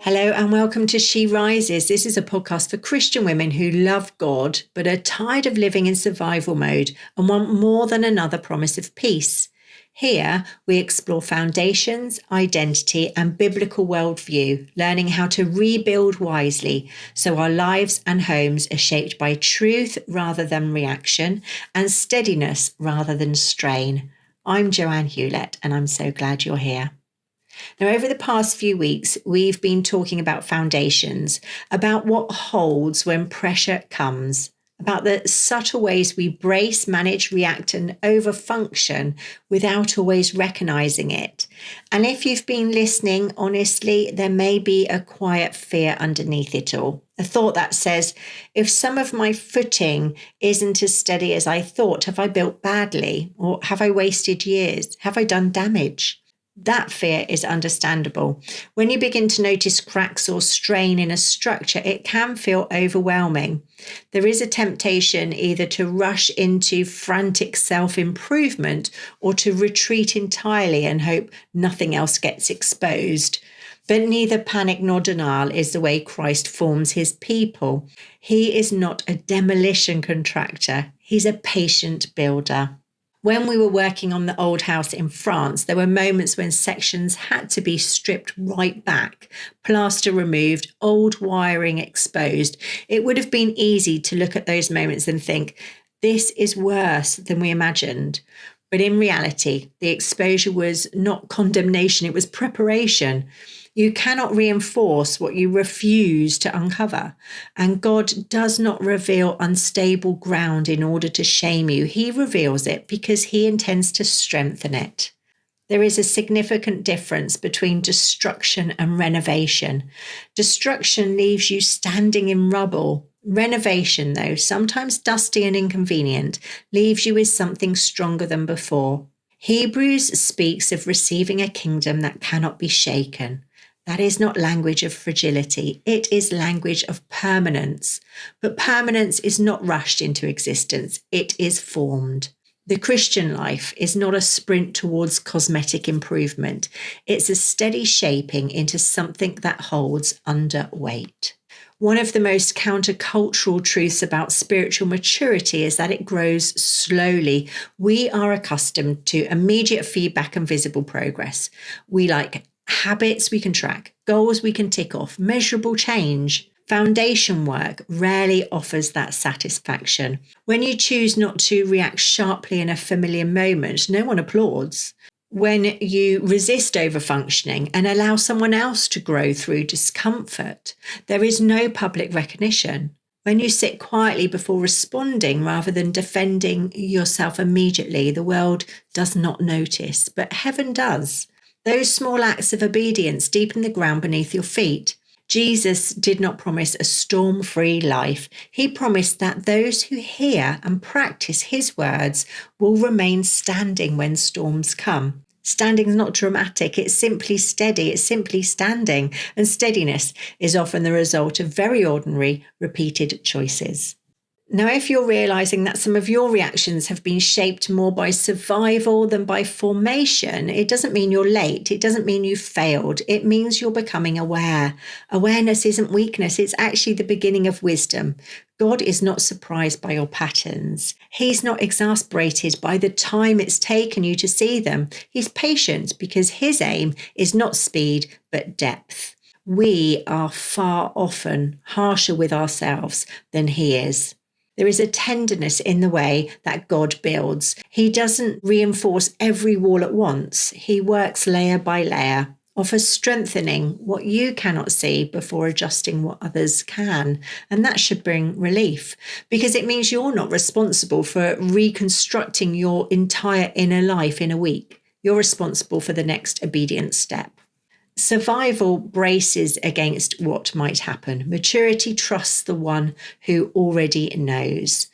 Hello and welcome to She Rises. This is a podcast for Christian women who love God but are tired of living in survival mode and want more than another promise of peace. Here, we explore foundations, identity, and biblical worldview, learning how to rebuild wisely so our lives and homes are shaped by truth rather than reaction and steadiness rather than strain. I'm Joanne Hewlett, and I'm so glad you're here. Now, over the past few weeks, we've been talking about foundations, about what holds when pressure comes, about the subtle ways we brace, manage, react, and overfunction without always recognizing it. And if you've been listening, honestly, there may be a quiet fear underneath it all. A thought that says, if some of my footing isn't as steady as I thought, have I built badly? Or have I wasted years? Have I done damage? That fear is understandable. When you begin to notice cracks or strain in a structure, it can feel overwhelming. There is a temptation either to rush into frantic self-improvement or to retreat entirely and hope nothing else gets exposed. But neither panic nor denial is the way Christ forms his people. He is not a demolition contractor. He's a patient builder. When we were working on the old house in France, there were moments when sections had to be stripped right back, plaster removed, old wiring exposed. It would have been easy to look at those moments and think, this is worse than we imagined. But in reality, the exposure was not condemnation, it was preparation. You cannot reinforce what you refuse to uncover. And God does not reveal unstable ground in order to shame you. He reveals it because he intends to strengthen it. There is a significant difference between destruction and renovation. Destruction leaves you standing in rubble. Renovation, though, sometimes dusty and inconvenient, leaves you with something stronger than before. Hebrews speaks of receiving a kingdom that cannot be shaken. That is not language of fragility. It is language of permanence. But permanence is not rushed into existence. It is formed. The Christian life is not a sprint towards cosmetic improvement. It's a steady shaping into something that holds under weight. One of the most countercultural truths about spiritual maturity is that it grows slowly. We are accustomed to immediate feedback and visible progress. We like habits we can track, goals we can tick off, measurable change. Foundation work rarely offers that satisfaction. When you choose not to react sharply in a familiar moment, no one applauds. When you resist overfunctioning and allow someone else to grow through discomfort, there is no public recognition. When you sit quietly before responding rather than defending yourself immediately, the world does not notice, but heaven does. Those small acts of obedience deepen the ground beneath your feet. Jesus did not promise a storm-free life. He promised that those who hear and practice his words will remain standing when storms come. Standing is not dramatic, it's simply steady, it's simply standing, and steadiness is often the result of very ordinary, repeated choices. Now, if you're realizing that some of your reactions have been shaped more by survival than by formation, it doesn't mean you're late. It doesn't mean you've failed. It means you're becoming aware. Awareness isn't weakness. It's actually the beginning of wisdom. God is not surprised by your patterns. He's not exasperated by the time it's taken you to see them. He's patient because his aim is not speed, but depth. We are far often harsher with ourselves than he is. There is a tenderness in the way that God builds. He doesn't reinforce every wall at once. He works layer by layer, offers strengthening what you cannot see before adjusting what others can. And that should bring relief because it means you're not responsible for reconstructing your entire inner life in a week. You're responsible for the next obedient step. Survival braces against what might happen. Maturity trusts the one who already knows.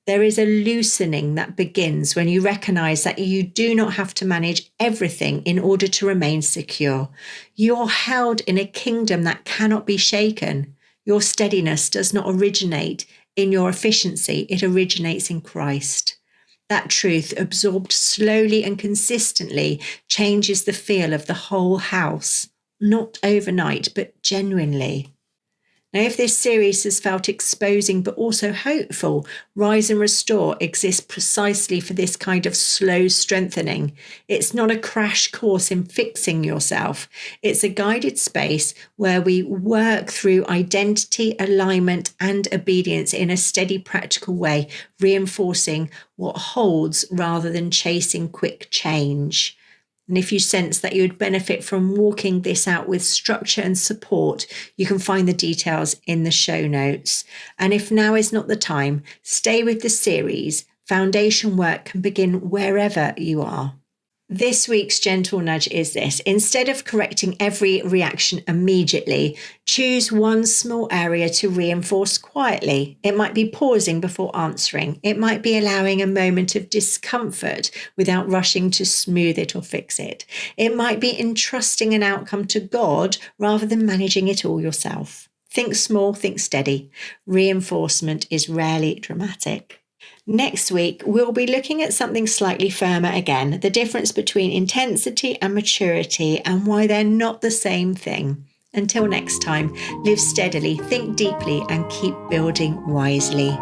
There is a loosening that begins when you recognize that you do not have to manage everything in order to remain secure. You're held in a kingdom that cannot be shaken. Your steadiness does not originate in your efficiency. It originates in Christ. That truth, absorbed slowly and consistently, changes the feel of the whole house. not overnight, but genuinely. Now, if this series has felt exposing but also hopeful, Rise and Restore exists precisely for this kind of slow strengthening. It's not a crash course in fixing yourself. It's a guided space where we work through identity, alignment, and obedience in a steady, practical way, reinforcing what holds rather than chasing quick change. And if you sense that you would benefit from walking this out with structure and support, you can find the details in the show notes. And if now is not the time, stay with the series. Foundation work can begin wherever you are. This week's gentle nudge is this. Instead of correcting every reaction immediately, choose one small area to reinforce quietly. It might be pausing before answering. It might be allowing a moment of discomfort without rushing to smooth it or fix it. It might be entrusting an outcome to God rather than managing it all yourself. Think small, think steady. Reinforcement is rarely dramatic. Next week, we'll be looking at something slightly firmer again, the difference between intensity and maturity and why they're not the same thing. Until next time, live steadily, think deeply, and keep building wisely.